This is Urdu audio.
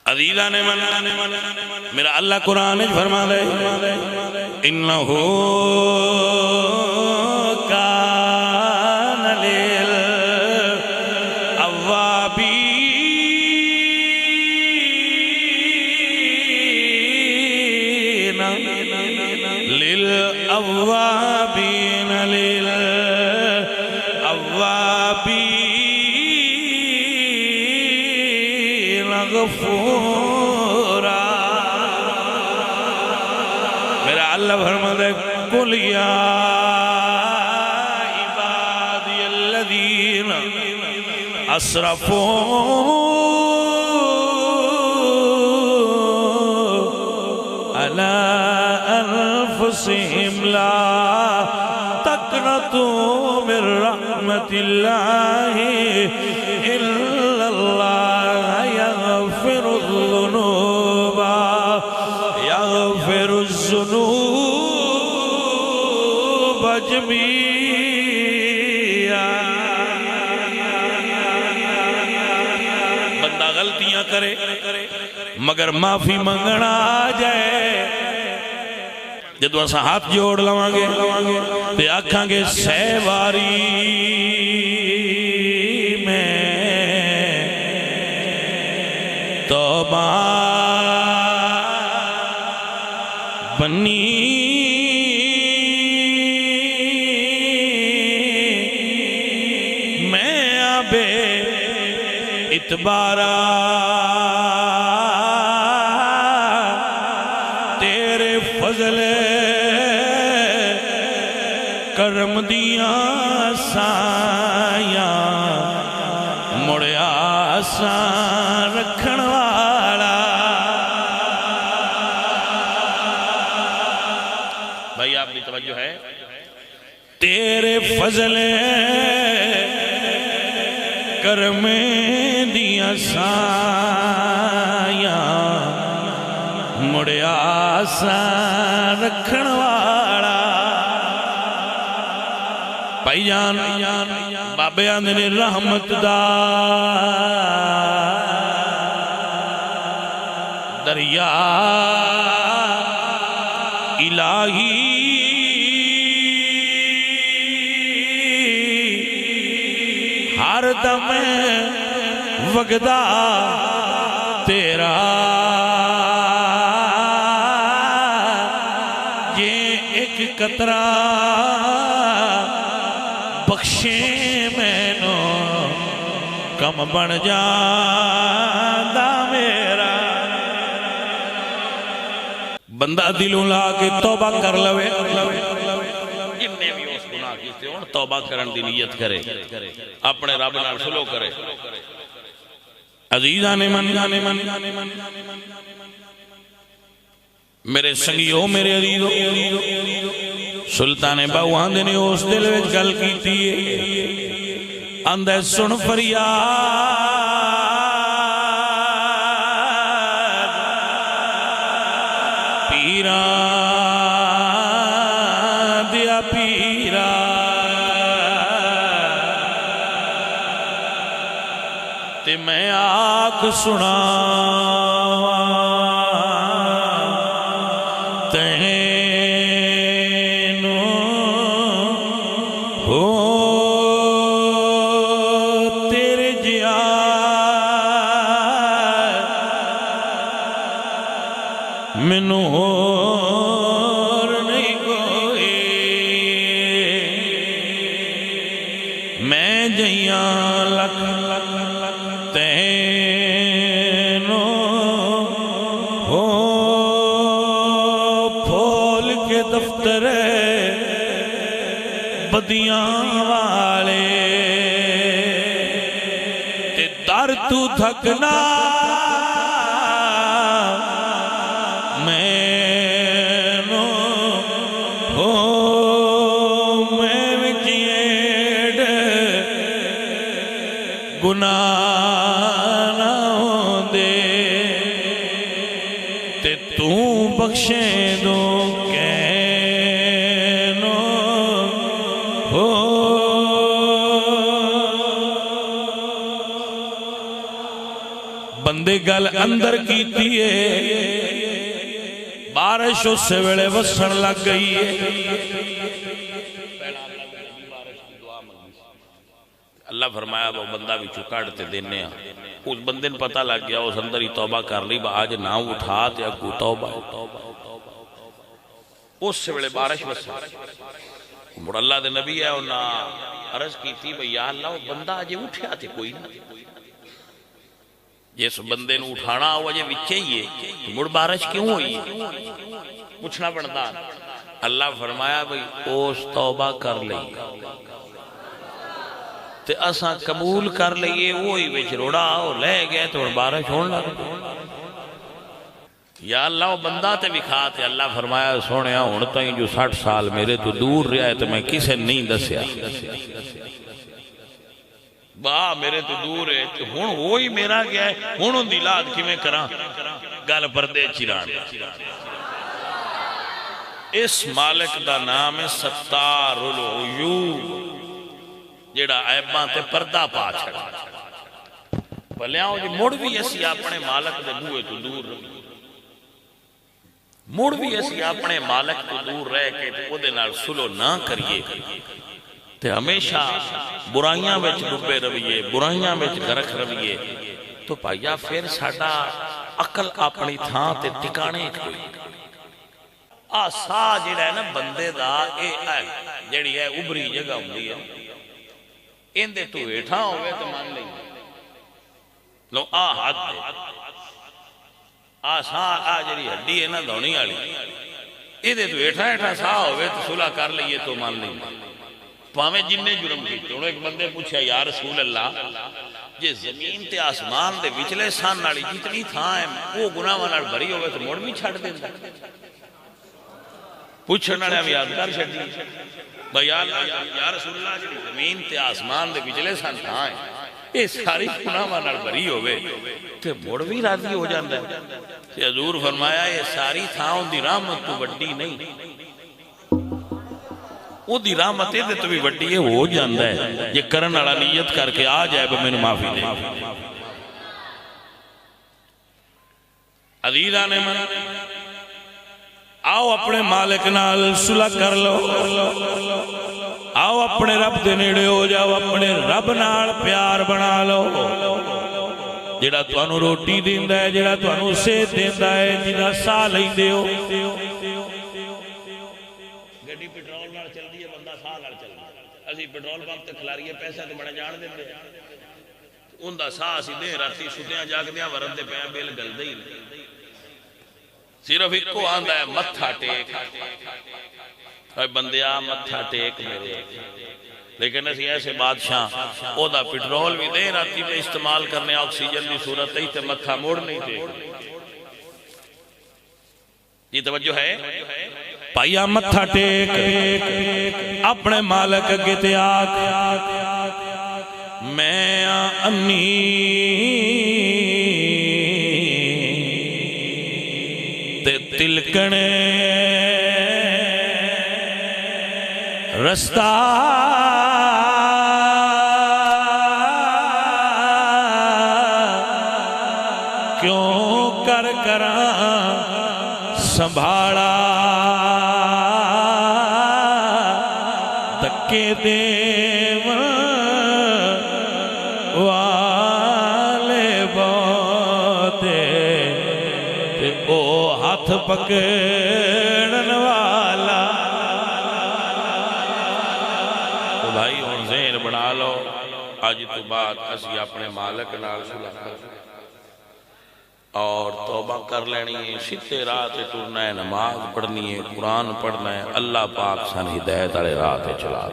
عزیزان من میرا اللہ قرآن فرما دے انہو کان للأوابین غفورا میرا اللہ فرما دے قل یا عبادی الذین اسرفوا علی انفسهم لا تقنطوا من رحمت اللہ الا اللہ يغفر الذنوب جميعا بندہ غلطیاں کرے مگر معافی منگنا جائے جدو اسا ہاتھ جوڑ لوانگے تے آکھاں گے سہواری میں توبہ بنی میں آبے اتبارا تیرے فضل کرم دیاں سایاں مڑیا آسان رکھن والا بھائی آپ کی توجہ ہے تیرے فضل کرم دیاں سایاں مڑیا آسان رکھن والا بھائی جان بابے آندھنے رحمت دا دریا الہی ہر دم وگدا تیرا یہ ایک قطرہ بخشے میں نو کم بن جاندہ میرا بندہ دلوں لا کے توبہ کر لوے جننے بھی اس گناہ کیتے ہوں توبہ کرن دی نیت کرے اپنے رب نال سلو کرے عزیزان من میرے سنگیوں میرے عزیزوں سلطان باو آندھے نے اس دل وچ گل کیتی ہے آندھے سن فریاد پیرا دیا پیرا تے میں آکھ سنا منو اور نہیں کوئی میں جیاں لکھ تینو ہو پھول کے دفتر بدیاں والے تے در تو تھکنا گناہ نہ دے تے تو بخشے دو کینو ہو بندے یہ گل اندر کیتی ہے بارش اس سے ویلے وسن لگ گئی ہے اللہ فرمایا وہ بندہ بھی چکاڑتے دینے اس بندے نے پتہ لگ گیا اس اندر ہی توبہ کر لی آج نہ اٹھا تے اگو توبہ اس سے ویلے بارش وسن مڑ اللہ دے نبی ہے انہاں عرض کی تھی بھئی یا اللہ وہ بندہ آجے اٹھیا تھے کوئی نہ جس بندے نو اٹھانا ہوا جے وچے ہی ہے مڑ بارش کیوں ہوئی پوچھنا پڑتا اللہ فرمایا بھئی اوس توبہ کر لئی تے اساں قبول کر لئیے وہی وچ روڑا ہو لے گئے تو بارش ہون لگ یا اللہ وہ بندہ تے بکھا تے اللہ فرمایا سونیا ہونتا ہی جو 60 سال میرے تو دور رہا ہے تو میں کسے نہیں دسیا با میرے تو دور ہے تو ہون وہی میرا گیا ہے ہونوں دلاد کی میں کرا گل پردے چیران اس مالک دا نام ہے ستار العیوب جیڑا عیباں تے پردہ پا چھڑا بھلیاں جی مڑ بھی اسی اپنے مالک دے بوئے تو دور رہی مڑ بھی اسی اپنے مالک تو دور رہ کے وہ دے نال سلو نہ کریے تے ہمیشہ برائیاں وچ ڈبے رویے برائیاں وچ گرک رویے تو پائیا پھر ساڈا عقل اپنی تھاں تے ٹکانے کوئی آسا جڑا ہے نا بندے دا اے جڑی ہے ابری جگہ ہوندی ہے ان دے تو ہیٹھاں ہوئے تو مان لیں لو حد دے آسا جڑی ہڈی ہے نا دھونی والی اے دے تو ہیٹھاں سا ہوئے تو صلح کر لئیے تو مان لیں پاویں جننے جرم کی تو ایک بندے پوچھا یا رسول اللہ یہ زمین تے آسمان دے وچلے سان نالی جتنی تھا ہے وہ گناہ والا بری ہوئے تو موڑ بھی چھڑ دیں پوچھنا نے ہم یاد کر چھڑ دیں یا رسول اللہ زمین تے آسمان دے وچلے سان تھا ہے یہ ساری گناہ والا بری ہوئے تو موڑ بھی راضی ہو جاندہ ہے حضور فرمایا یہ ساری تھا ان دی رحمت تو وڈی نہیں وہ دی رحمت ہے تو بھی وڈی ہے ہو جاندہ ہے یہ کرن والا نیت کر کے آ جائے میں نے معافی دے عزیزان من آؤ اپنے مالک نال صلح کر لو آؤ اپنے رب دے نیڑے ہو جاؤ اپنے رب نال پیار بنا لو جڑا تانوں روٹی دیندا ہے جڑا تانوں صحت دیندا ہے جڑا ساہ لیندے ہو گڈی پیٹرول نال چلدی ہے بندہ ساہ نال چلدا اسی پیٹرول پمپ تے کھلاریے پیسے تے بڑا جان دیندے اوندا ساہ اسی دے راتی سُتیاں جاگدیاں ورن دے پیا بل گلدے ہی صرف ایک کو آندہ ہے متھا ٹیک اے بندیا متھا ٹیک میرے لیکن اسی ایسے بادشاہ او دا پیٹرول بھی دے راتی پہ استعمال کرنے آکسیجن بھی صورت ہی تے متھا موڑ نہیں ٹیک یہ توجہ ہے پائیا متھا ٹیک اپنے مالک اگے تے آگ میں انی تے تلکنے رستہ کیوں کر سنبھالا دکے دیون والے بوتے تے او ہاتھ پکڑن والا تو بھائی اور ذہن بنا لو آج تو بعد اسی اپنے مالک نال صلح اور توبہ کر لینی ہے سیدھے راہ تے ٹرنا ہے نماز پڑھنی ہے قرآن پڑھنا ہے اللہ پاک سن ہدایت والے راہ تے چلا